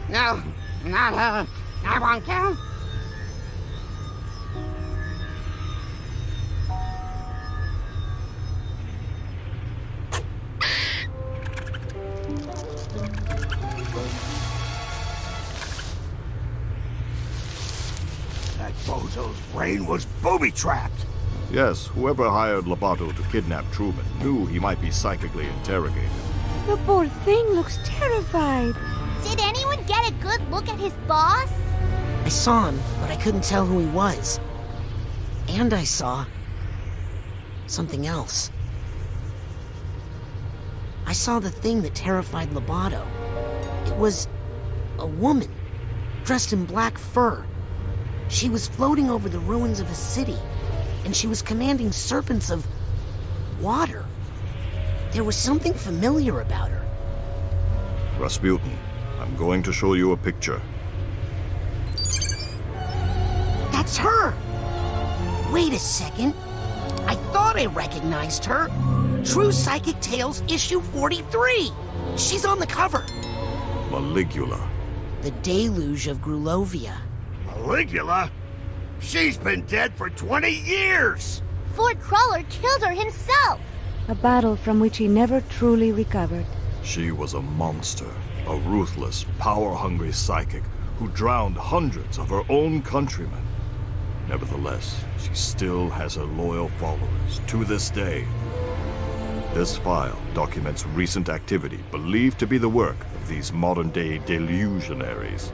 No, not her. I won't go. That bozo's brain was booby-trapped. Yes, whoever hired Lobato to kidnap Truman knew he might be psychically interrogated. The poor thing looks terrified. Did anyone get a good look at his boss? I saw him, but I couldn't tell who he was. And I saw something else. I saw the thing that terrified Lobato. It was a woman, dressed in black fur. She was floating over the ruins of a city, and she was commanding serpents of water. There was something familiar about her. Rasputin, I'm going to show you a picture. That's her! Wait a second. I thought I recognized her. True Psychic Tales, issue 43. She's on the cover. Maligula. The Deluge of Grulovia. Maligula? She's been dead for 20 years! Ford Cruller killed her himself! A battle from which he never truly recovered. She was a monster, a ruthless, power-hungry psychic who drowned hundreds of her own countrymen. Nevertheless, she still has her loyal followers to this day. This file documents recent activity believed to be the work of these modern-day delusionaries.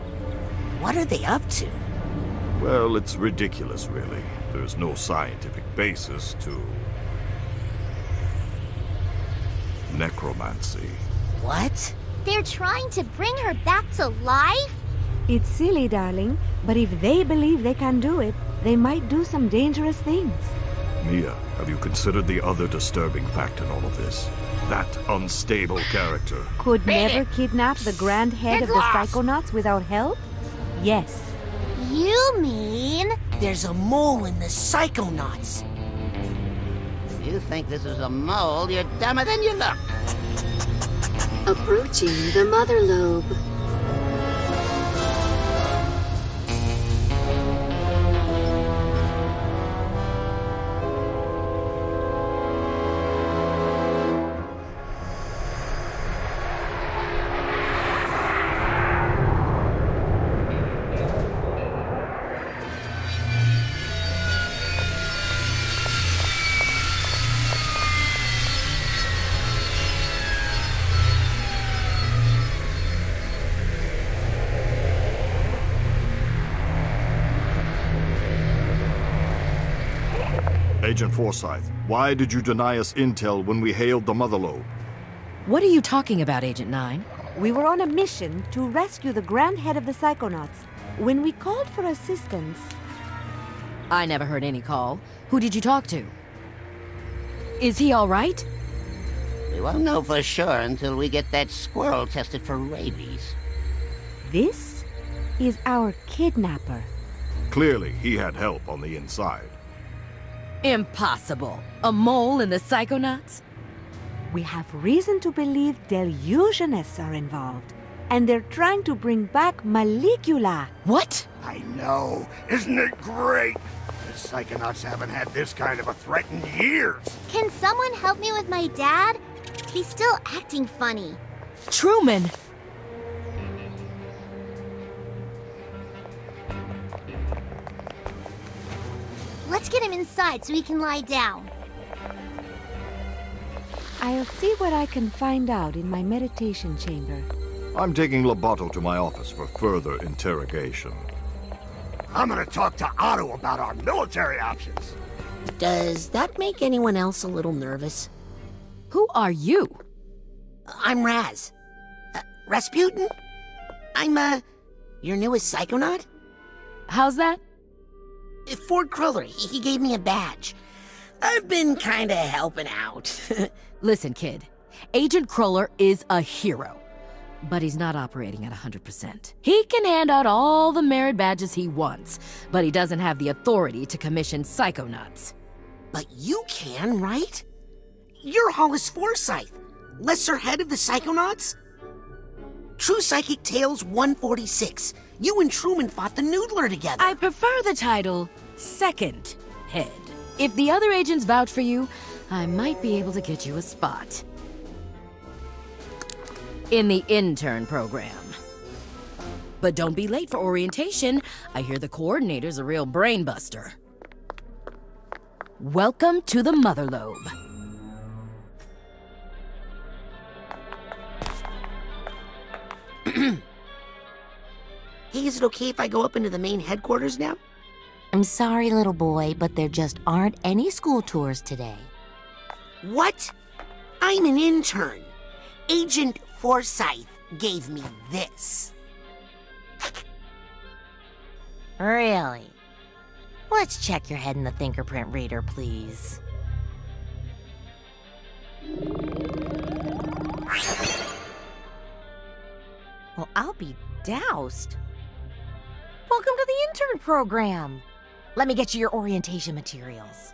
What are they up to? Well, it's ridiculous, really. There's no scientific basis to necromancy. What? They're trying to bring her back to life? It's silly, darling, but if they believe they can do it, they might do some dangerous things. Mia, have you considered the other disturbing fact in all of this? That unstable character. Could never kidnap the grand head of the Psychonauts without help? Yes. You mean... There's a mole in the Psychonauts. If you think this is a mole, you're dumber than you look. Approaching the mother lobe. Agent Forsyth, why did you deny us intel when we hailed the Mother Lobe? What are you talking about, Agent 9? We were on a mission to rescue the grand head of the Psychonauts. When we called for assistance... I never heard any call. Who did you talk to? Is he all right? We won't know for sure until we get that squirrel tested for rabies. This is our kidnapper. Clearly, he had help on the inside. Impossible. A mole in the Psychonauts? We have reason to believe delusionists are involved. And they're trying to bring back Maligula. What? I know. Isn't it great? The Psychonauts haven't had this kind of a threat in years. Can someone help me with my dad? He's still acting funny. Truman! Let's get him inside so he can lie down. I'll see what I can find out in my meditation chamber. I'm taking Lobato to my office for further interrogation. I'm gonna talk to Otto about our military options. Does that make anyone else a little nervous? Who are you? I'm Raz. Rasputin? I'm, your newest Psychonaut? How's that? Ford Cruller, he gave me a badge. I've been kinda helping out. Listen, kid. Agent Cruller is a hero. But he's not operating at 100%. He can hand out all the merit badges he wants, but he doesn't have the authority to commission Psychonauts. But you can, right? You're Hollis Forsyth, lesser head of the Psychonauts? True Psychic Tales 146. You and Truman fought the Noodler together. I prefer the title Second Head. If the other agents vouch for you, I might be able to get you a spot in the intern program. But don't be late for orientation. I hear the coordinator's a real brain buster. Welcome to the Mother Lobe. Hey, is it okay if I go up into the main headquarters now? I'm sorry, little boy, but there just aren't any school tours today. What? I'm an intern. Agent Forsyth gave me this. Really? Let's check your head in the fingerprint reader, please. Well, I'll be doused. Welcome to the intern program. Let me get you your orientation materials.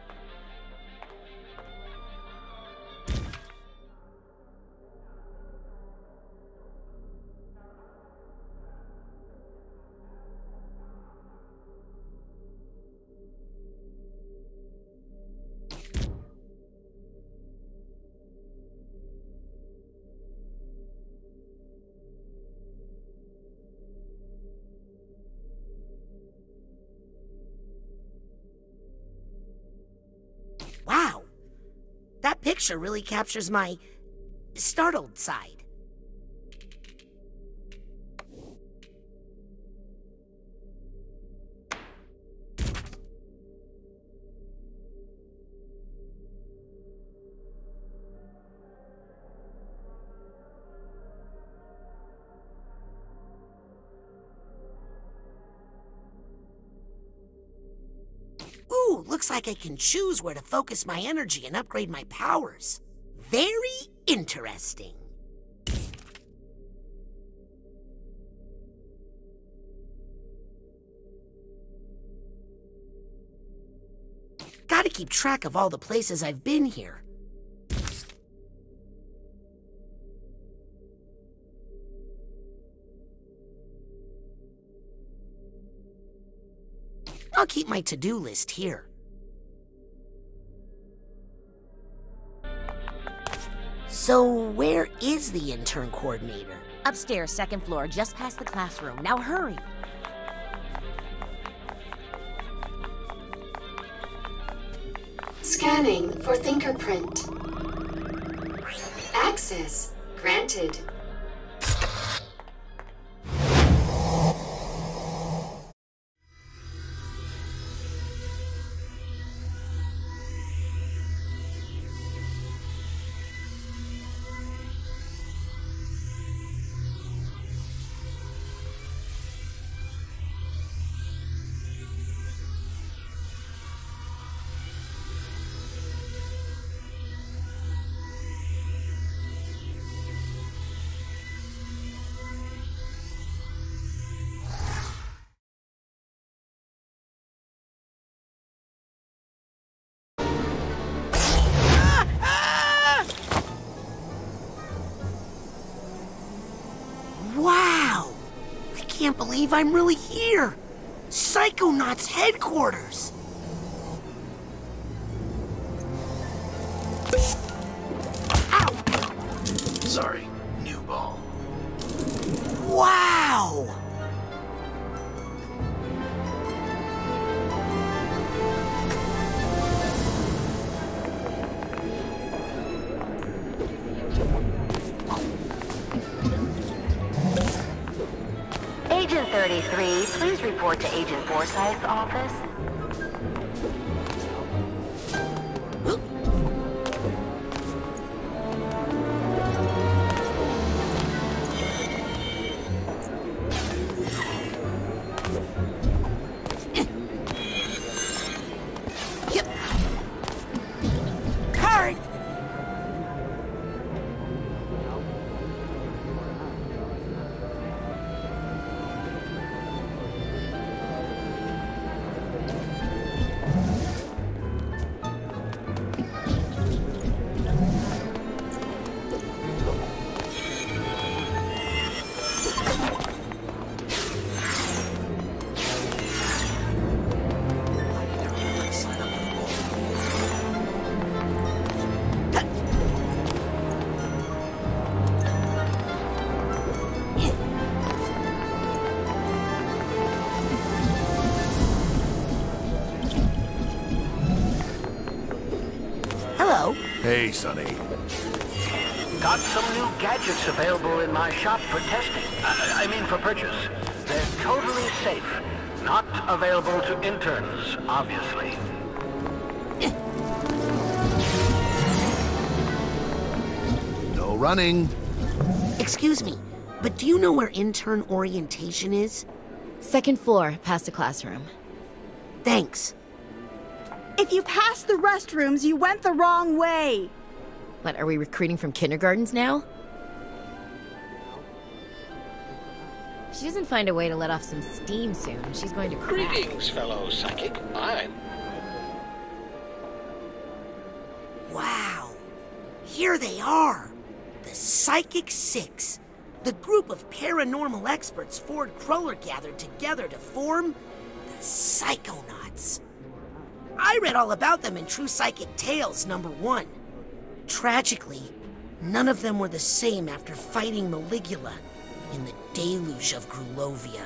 Wow, that picture really captures my startled side. Ooh, looks like I can choose where to focus my energy and upgrade my powers. Very interesting. Gotta keep track of all the places I've been here. I'll keep my to-do list here. So, where is the intern coordinator? Upstairs, second floor, just past the classroom. Now hurry. Scanning for fingerprint. Access granted. Wow! I can't believe I'm really here! Psychonauts headquarters! Ow! Sorry, new ball. Wow! Agent 33, please report to Agent Forsyth's office. Yep. Card! Hey, Sonny. Got some new gadgets available in my shop for testing. I mean for purchase. They're totally safe. Not available to interns, obviously. No running. Excuse me, but do you know where intern orientation is? Second floor, past the classroom. Thanks. If you passed the restrooms, you went the wrong way. What, are we recruiting from kindergartens now? If she doesn't find a way to let off some steam soon, she's going to crack. Greetings, fellow psychic. Wow. Here they are. The Psychic Six. The group of paranormal experts Ford Cruller gathered together to form the Psychonauts. I read all about them in True Psychic Tales #1. Tragically, none of them were the same after fighting Maligula in the deluge of Grulovia.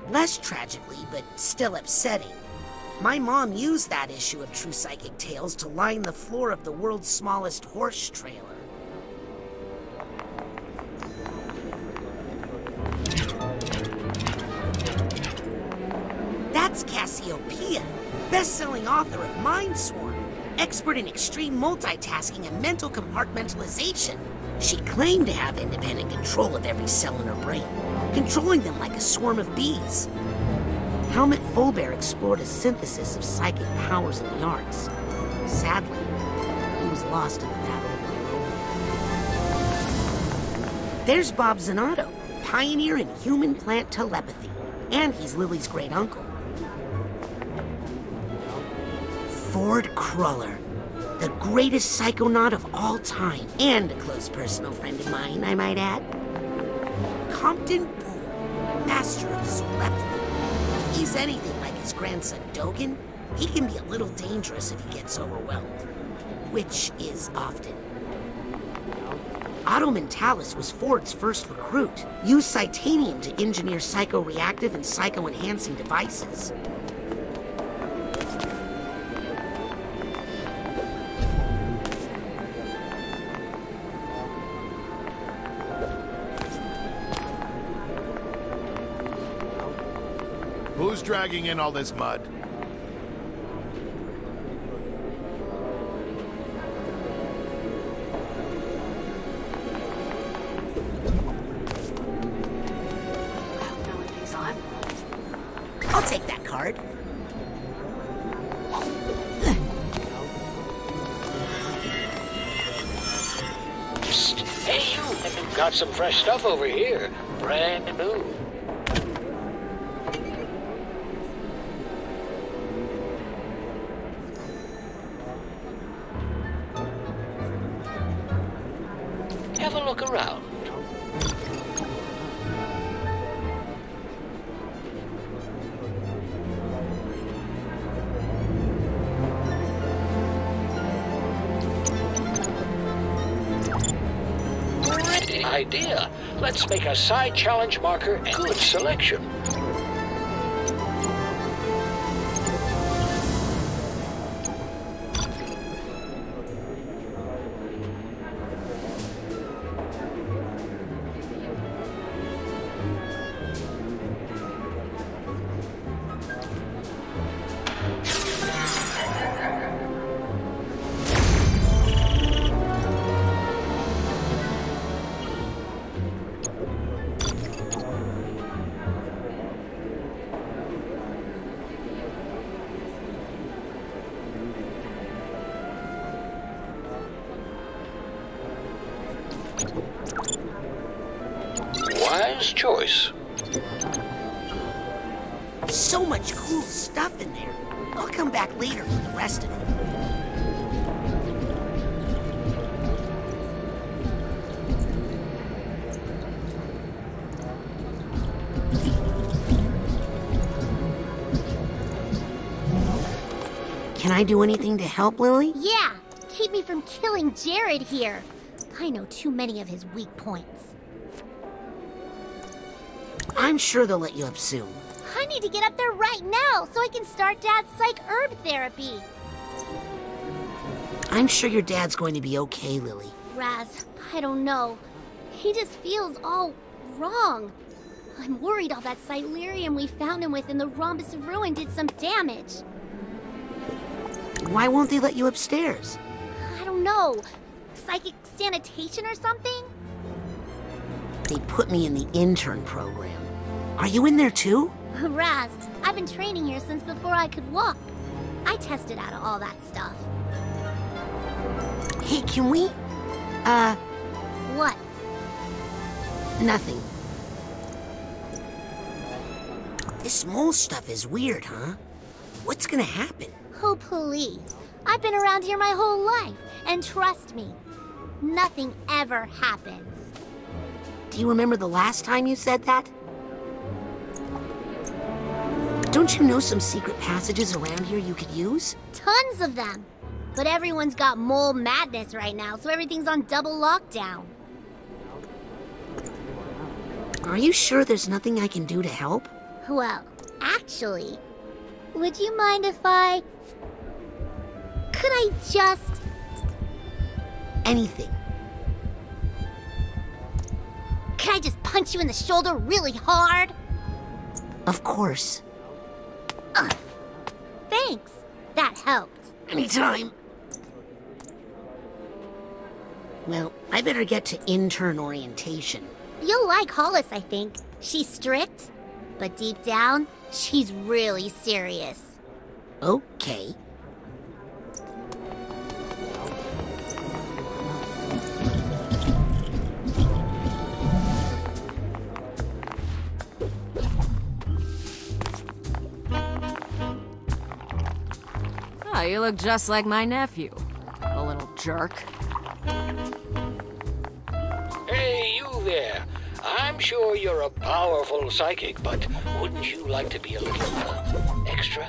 Less tragically, but still upsetting, my mom used that issue of True Psychic Tales to line the floor of the world's smallest horse trailer. That's Cassiopeia, best-selling author of Mindswarm, expert in extreme multitasking and mental compartmentalization. She claimed to have independent control of every cell in her brain, controlling them like a swarm of bees. Helmut Fulbear explored a synthesis of psychic powers in the arts. Sadly, he was lost in the battle of Grulovia. There's Bob Zanotto, pioneer in human-plant telepathy, and he's Lily's great-uncle. Ford Cruller, the greatest psychonaut of all time, and a close personal friend of mine, I might add. Compton Boole, master of Zulepthy. If he's anything like his grandson Dogen, he can be a little dangerous if he gets overwhelmed, which is often. Otto Mentalis was Ford's first recruit, used Psytanium to engineer psycho-reactive and psycho-enhancing devices. Who's dragging in all this mud? I'll take that card. Psst. Hey, you! Got some fresh stuff over here. Brand new. Have a look around. Great idea. Let's make a side challenge marker and good selection. Wise choice. So much cool stuff in there. I'll come back later for the rest of it. Can I do anything to help, Lily? Yeah, keep me from killing Jared here. I know too many of his weak points. I'm sure they'll let you up soon. I need to get up there right now so I can start Dad's psych herb therapy. I'm sure your dad's going to be okay, Lily. Raz, I don't know. He just feels all wrong. I'm worried all that Silurium we found him with in the Rhombus of Ruin did some damage. Why won't they let you upstairs? I don't know. Psychic sanitation or something? They put me in the intern program. Are you in there too? Raz, I've been training here since before I could walk. I tested out of all that stuff. Hey, can we... What? Nothing. This mole stuff is weird, huh? What's gonna happen? Oh, please. I've been around here my whole life, and trust me, nothing ever happens. Do you remember the last time you said that? Don't you know some secret passages around here you could use? Tons of them. But everyone's got mole madness right now, so everything's on double lockdown. Are you sure there's nothing I can do to help? Well, actually, would you mind if I... Could I just... Anything. Can I just punch you in the shoulder really hard? Of course. Ugh. Thanks. That helped. Anytime. Well, I better get to intern orientation. You'll like Hollis, I think. She's strict, but deep down, she's really serious. Okay. Oh, you look just like my nephew. A little jerk. Hey, you there. I'm sure you're a powerful psychic, but wouldn't you like to be a little extra?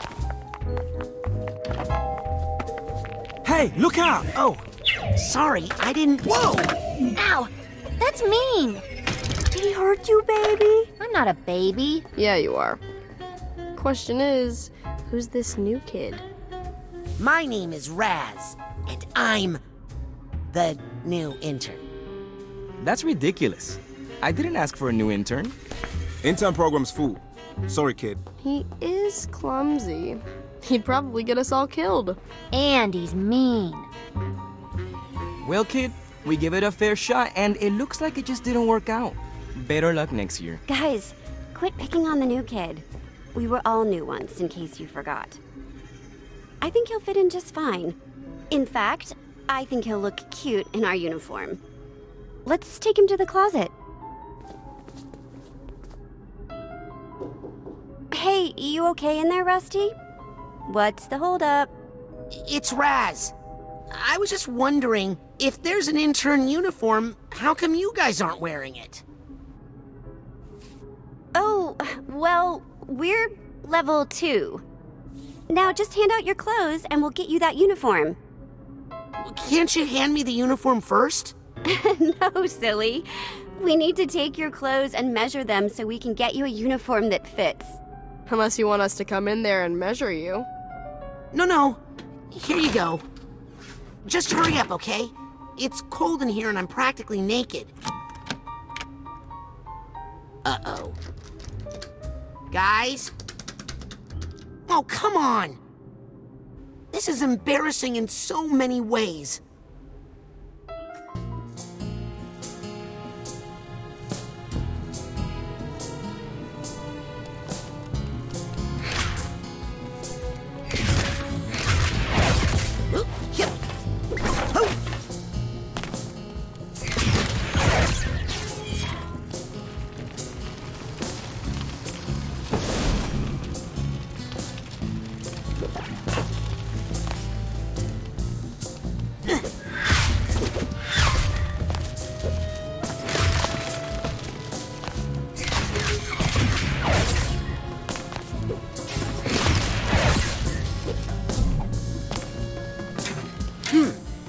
Hey, look out! Oh, sorry, I didn't... Whoa! Ow! That's mean! Did he hurt you, baby? I'm not a baby. Yeah, you are. Question is, who's this new kid? My name is Raz, and I'm the new intern. That's ridiculous. I didn't ask for a new intern. Intern program's full. Sorry, kid. He is clumsy. He'd probably get us all killed. And he's mean. Well, kid, we gave it a fair shot, and it looks like it just didn't work out. Better luck next year. Guys, quit picking on the new kid. We were all new once, in case you forgot. I think he'll fit in just fine. In fact, I think he'll look cute in our uniform. Let's take him to the closet. Hey, you okay in there, Rusty? What's the holdup? It's Raz. I was just wondering, if there's an intern uniform, how come you guys aren't wearing it? Oh, well, we're level 2. Now just hand out your clothes and we'll get you that uniform. Can't you hand me the uniform first? No, silly. We need to take your clothes and measure them so we can get you a uniform that fits. Unless you want us to come in there and measure you. No. Here you go. Just hurry up, okay? It's cold in here and I'm practically naked. Uh-oh. Guys? Oh, come on! This is embarrassing in so many ways.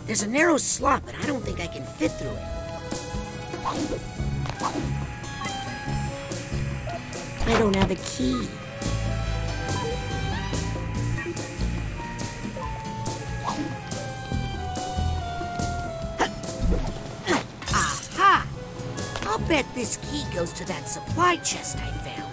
There's a narrow slot, but I don't think I can fit through it. I don't have a key. bet this key goes to that supply chest I found.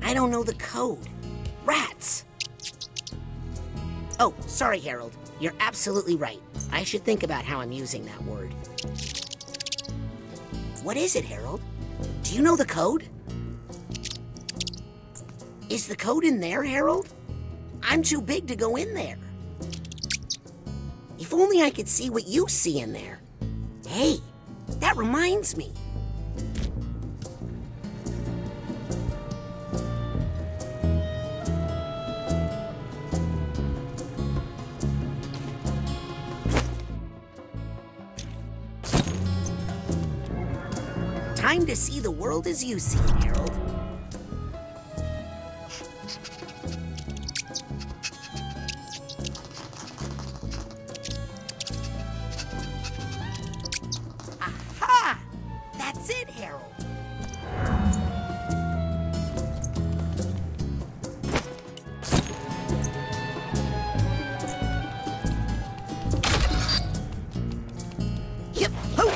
I don't know the code. Rats! Oh, sorry, Harold. You're absolutely right. I should think about how I'm using that word. What is it, Harold? Do you know the code? Is the code in there, Harold? I'm too big to go in there. If only I could see what you see in there. Hey, that reminds me. Time to see the world as you see it, Harold. Aha! That's it, Harold. Yep. Ho!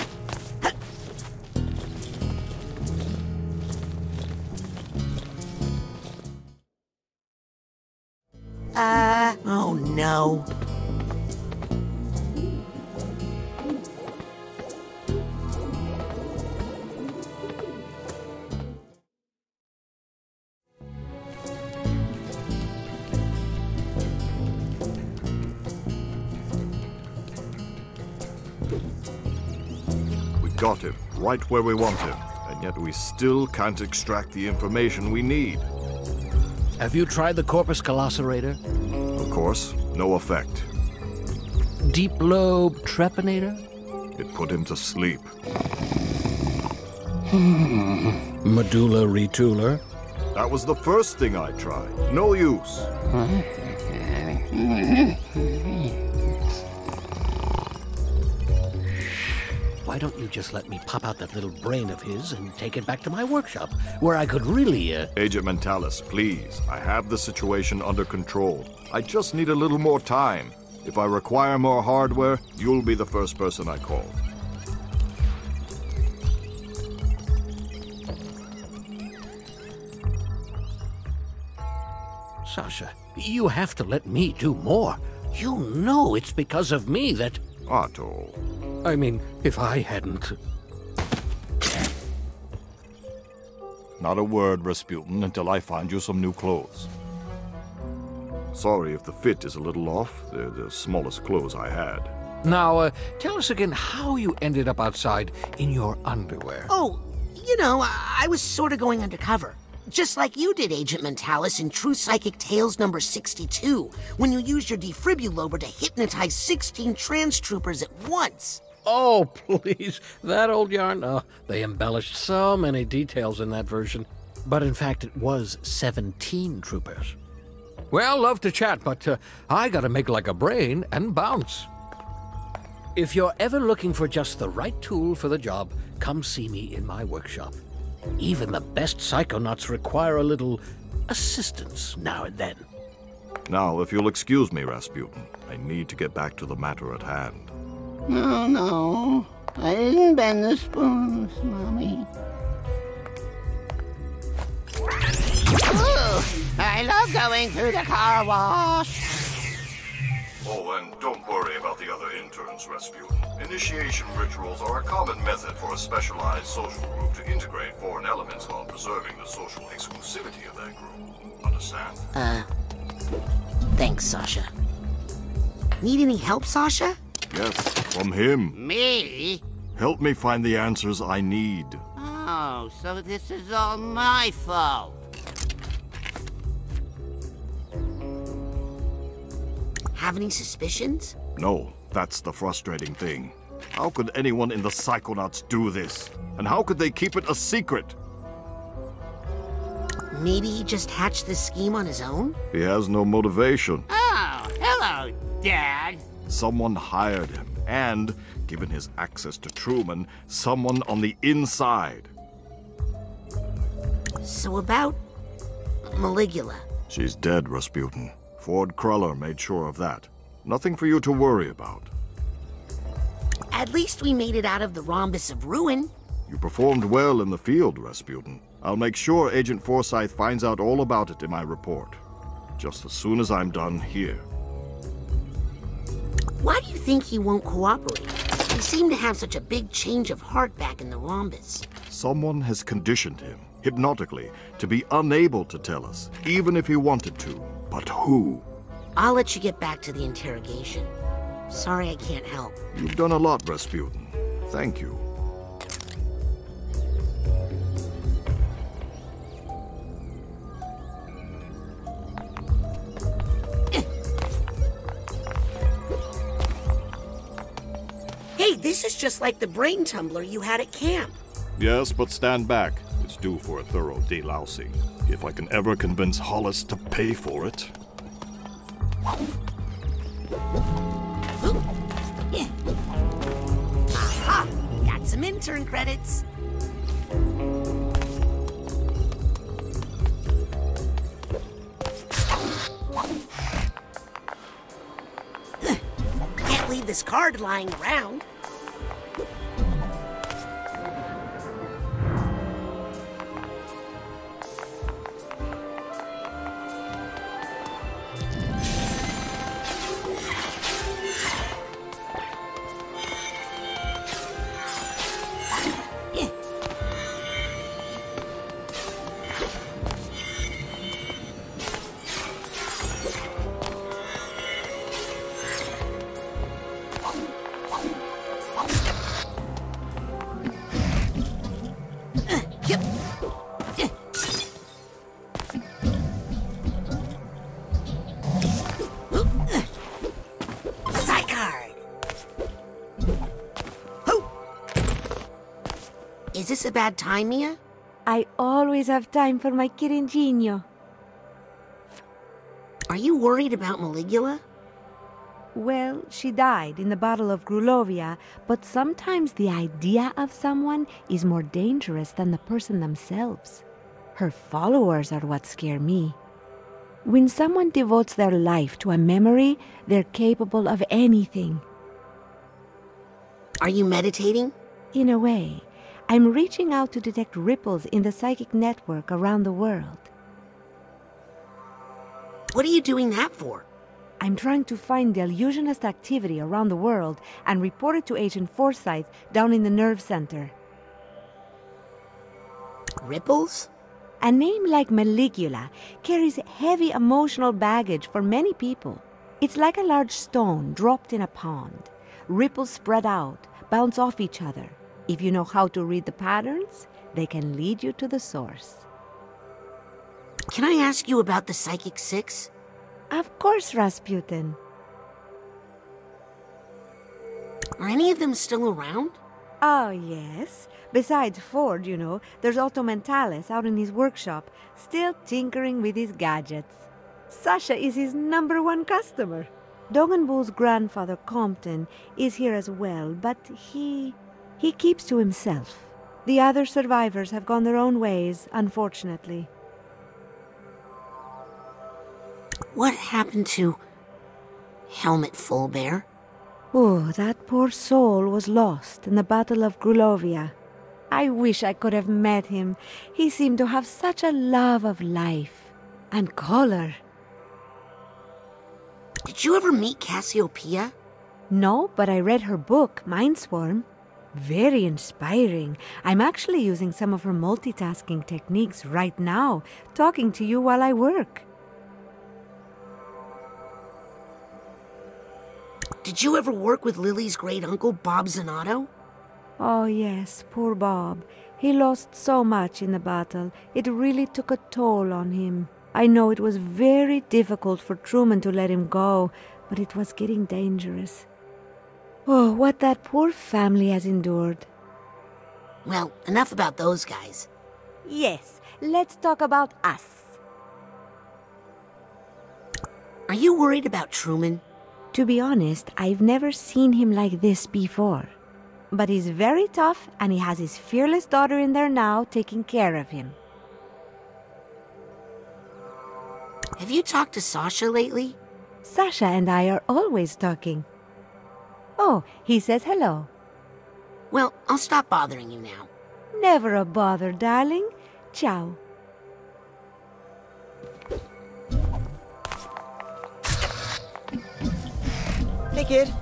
Oh no. We got him, right where we want him, and yet we still can't extract the information we need. Have you tried the corpus calloserator? Of course, no effect. Deep lobe trepanator? It put him to sleep. Medulla retooler? That was the first thing I tried. No use. Why don't you just let me pop out that little brain of his and take it back to my workshop, where I could really, Agent Mentalis, please. I have the situation under control. I just need a little more time. If I require more hardware, you'll be the first person I call. Sasha, you have to let me do more. You know it's because of me that... Otto. I mean, if I hadn't... Not a word, Rasputin, until I find you some new clothes. Sorry if the fit is a little off. They're the smallest clothes I had. Now, tell us again how you ended up outside in your underwear. Oh, you know, I was sort of going undercover. Just like you did, Agent Mentalis, in True Psychic Tales number 62, when you used your defibrillator to hypnotize 16 trans troopers at once. Oh, please, that old yarn? Oh, they embellished so many details in that version. But in fact, it was 17 troopers. Well, love to chat, but I gotta make like a brain and bounce. If you're ever looking for just the right tool for the job, come see me in my workshop. Even the best Psychonauts require a little assistance now and then. Now, if you'll excuse me, Rasputin, I need to get back to the matter at hand. No, I didn't bend the spoons, Mommy. Ooh, I love going through the car wash. Oh, and don't worry about the other interns, Rasputin. Initiation rituals are a common method for a specialized social group to integrate foreign elements while preserving the social exclusivity of that group. Understand? Thanks, Sasha. Need any help, Sasha? Yes, from him. Me? Help me find the answers I need. Oh, so this is all my fault. Have any suspicions? No, that's the frustrating thing. How could anyone in the Psychonauts do this? And how could they keep it a secret? Maybe he just hatched this scheme on his own? He has no motivation. Oh, hello, Dad. Someone hired him, and, given his access to Truman, someone on the inside. So about Maligula. She's dead, Rasputin. Ford Cruller made sure of that. Nothing for you to worry about. At least we made it out of the rhombus of ruin. You performed well in the field, Rasputin. I'll make sure Agent Forsyth finds out all about it in my report. Just as soon as I'm done here. Why do you think he won't cooperate? He seemed to have such a big change of heart back in the rhombus. Someone has conditioned him, hypnotically, to be unable to tell us, even if he wanted to. But who? I'll let you get back to the interrogation. Sorry I can't help. You've done a lot, Rasputin. Thank you. Hey, this is just like the brain tumbler you had at camp. Yes, but stand back. It's due for a thorough delousing. If I can ever convince Hollis to pay for it. Aha! Got some intern credits. Can't leave this card lying around. Is this a bad time, Mia? I always have time for my Kiringinho. Are you worried about Maligula? Well, she died in the Battle of Grulovia, but sometimes the idea of someone is more dangerous than the person themselves. Her followers are what scare me. When someone devotes their life to a memory, they're capable of anything. Are you meditating? In a way. I'm reaching out to detect ripples in the psychic network around the world. What are you doing that for? I'm trying to find delusionist activity around the world and report it to Agent Forsyth down in the nerve center. Ripples? A name like Maligula carries heavy emotional baggage for many people. It's like a large stone dropped in a pond. Ripples spread out, bounce off each other. If you know how to read the patterns, they can lead you to the source. Can I ask you about the Psychic Six? Of course, Rasputin. Are any of them still around? Oh, yes. Besides Ford, you know, there's Otto Mentalis out in his workshop, still tinkering with his gadgets. Sasha is his #1 customer. Dogenbull's grandfather, Compton, is here as well, but he keeps to himself. The other survivors have gone their own ways, unfortunately. What happened to Helmut Fullbear? Oh, that poor soul was lost in the Battle of Grulovia. I wish I could have met him. He seemed to have such a love of life and color. Did you ever meet Cassiopeia? No, but I read her book, Mindswarm. Very inspiring. I'm actually using some of her multitasking techniques right now, talking to you while I work. Did you ever work with Lily's great-uncle, Bob Zanotto? Oh, yes, poor Bob. He lost so much in the battle. It really took a toll on him. I know it was very difficult for Truman to let him go, but it was getting dangerous. Oh, what that poor family has endured. Well, enough about those guys. Yes, let's talk about us. Are you worried about Truman? To be honest, I've never seen him like this before. But he's very tough, and he has his fearless daughter in there now taking care of him. Have you talked to Sasha lately? Sasha and I are always talking. Oh, he says hello. Well, I'll stop bothering you now. Never a bother, darling. Ciao. Hey, kid.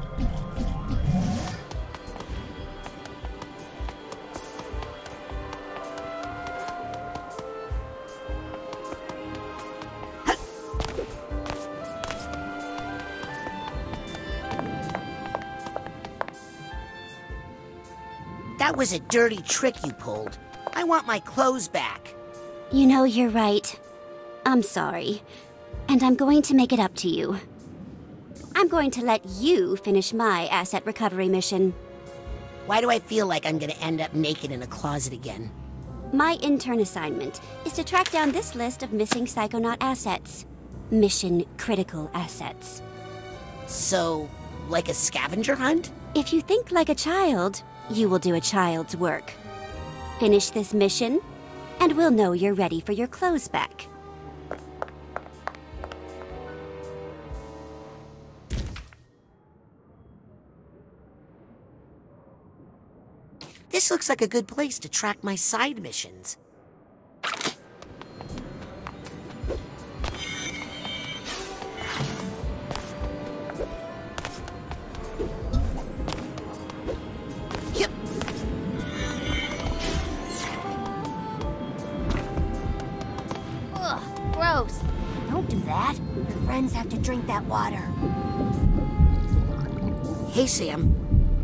That was a dirty trick you pulled. I want my clothes back. You know, you're right. I'm sorry. And I'm going to make it up to you. I'm going to let you finish my asset recovery mission. Why do I feel like I'm gonna end up naked in a closet again? My intern assignment is to track down this list of missing Psychonaut assets. Mission critical assets. So, like a scavenger hunt? If you think like a child, you will do a child's work. Finish this mission, and we'll know you're ready for your clothes back. This looks like a good place to track my side missions. Yep. Ugh, gross. Don't do that. Your friends have to drink that water. Hey, Sam.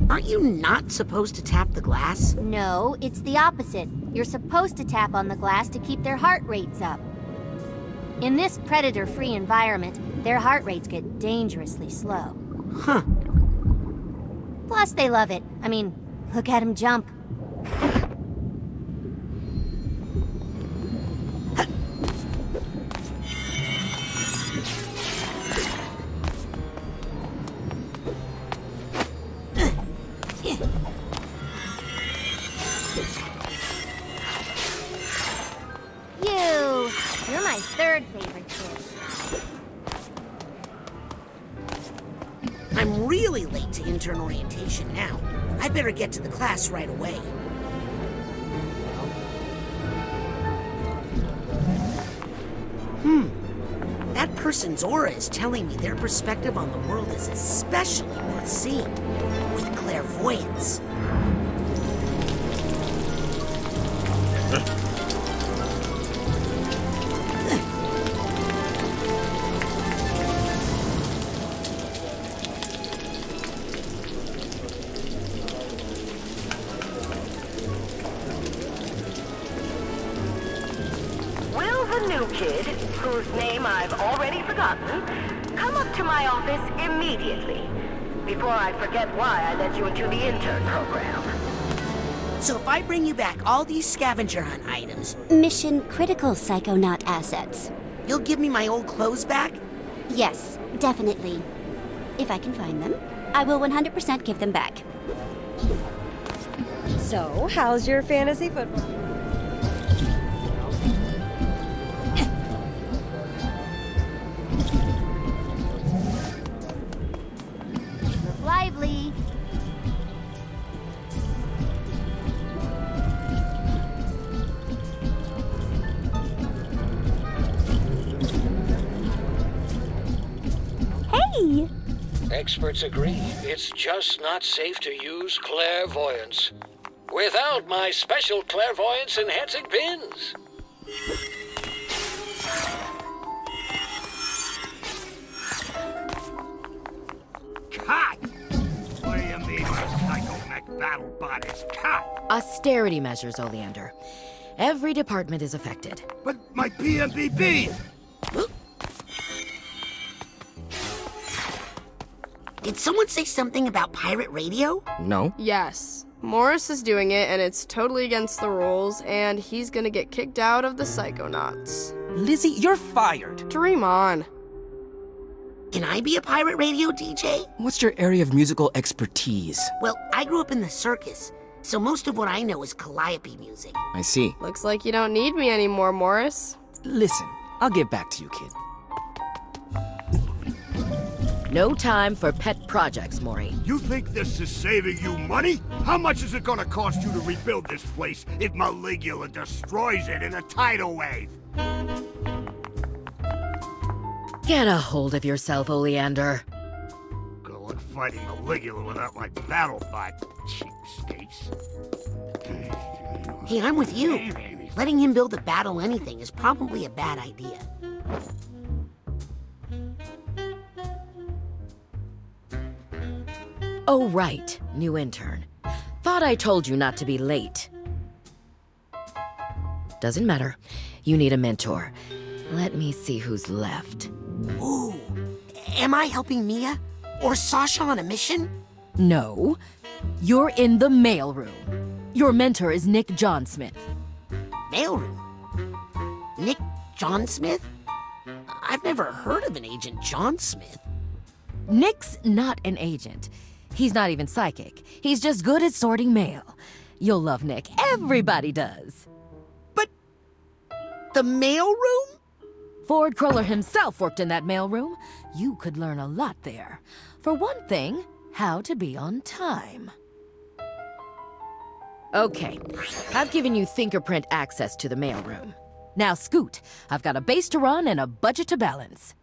Aren't you not supposed to tap the glass? No, it's the opposite. You're supposed to tap on the glass to keep their heart rates up. In this predator-free environment, their heart rates get dangerously slow. Huh. Plus, they love it. I mean, look at them jump. You're my third favorite fish. I'm really late to intern orientation now. I better get to the class right away. That person's aura is telling me their perspective on the world is especially worth seeing, with clairvoyance. The new kid, whose name I've already forgotten, come up to my office immediately, before I forget why I let you into the intern program. So if I bring you back all these scavenger hunt items... Mission critical Psychonaut assets. You'll give me my old clothes back? Yes, definitely. If I can find them, I will 100% give them back. So, how's your fantasy football? Lively. Hey! Experts agree, it's just not safe to use clairvoyance without my special clairvoyance enhancing pins. Cut! What do you mean my psycho-mech battle bot is cut? Austerity measures, Oleander. Every department is affected. But my PMBB! Did someone say something about pirate radio? No. Yes. Morris is doing it, and it's totally against the rules, and he's gonna get kicked out of the Psychonauts. Lizzie, you're fired. Dream on. Can I be a pirate radio DJ? What's your area of musical expertise? Well, I grew up in the circus, so most of what I know is calliope music. I see. Looks like you don't need me anymore, Morris. Listen, I'll get back to you, kid. No time for pet projects, Maury. You think this is saving you money? How much is it gonna cost you to rebuild this place if Maligula destroys it in a tidal wave? Get a hold of yourself, Oleander. Good luck fighting Maligula without my battle bot, cheapskates. Hey, I'm with you. Letting him build a battle anything is probably a bad idea. Oh, right, new intern. Thought I told you not to be late. Doesn't matter. You need a mentor. Let me see who's left. Ooh, am I helping Mia? Or Sasha on a mission? No, you're in the mailroom. Your mentor is Nick John Smith. Mailroom? Nick John Smith? I've never heard of an Agent John Smith. Nick's not an agent. He's not even psychic. He's just good at sorting mail. You'll love Nick. Everybody does. But the mailroom? Ford Cruller himself worked in that mailroom. You could learn a lot there. For one thing, how to be on time. Okay, I've given you Thinkerprint access to the mailroom. Now scoot. I've got a base to run and a budget to balance.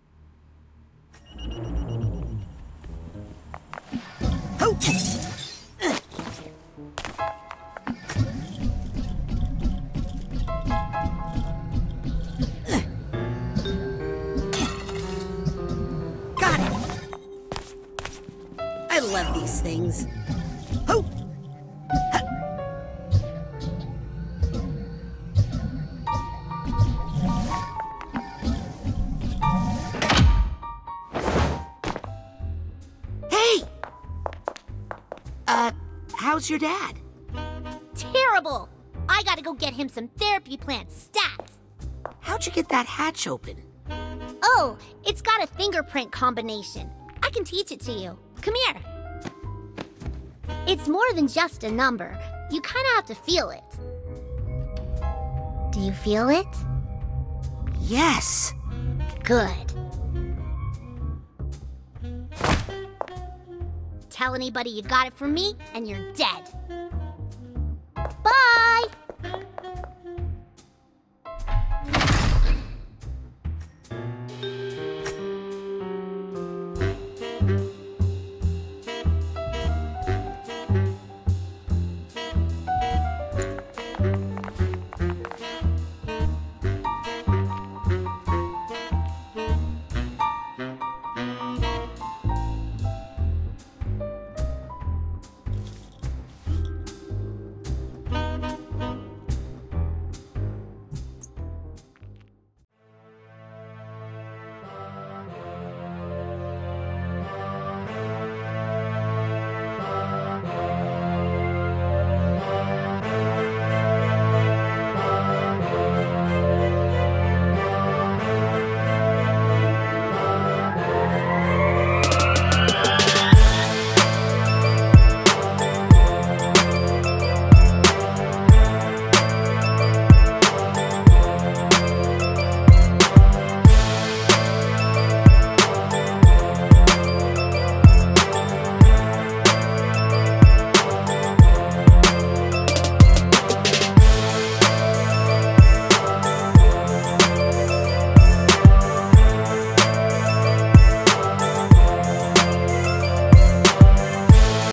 Got it. I love these things. How's your dad? Terrible! I gotta go get him some therapy plant stats. How'd you get that hatch open? Oh, it's got a fingerprint combination. I can teach it to you. Come here. It's more than just a number. You kinda have to feel it. Do you feel it? Yes. Good. Tell anybody you got it from me, and you're dead. Bye!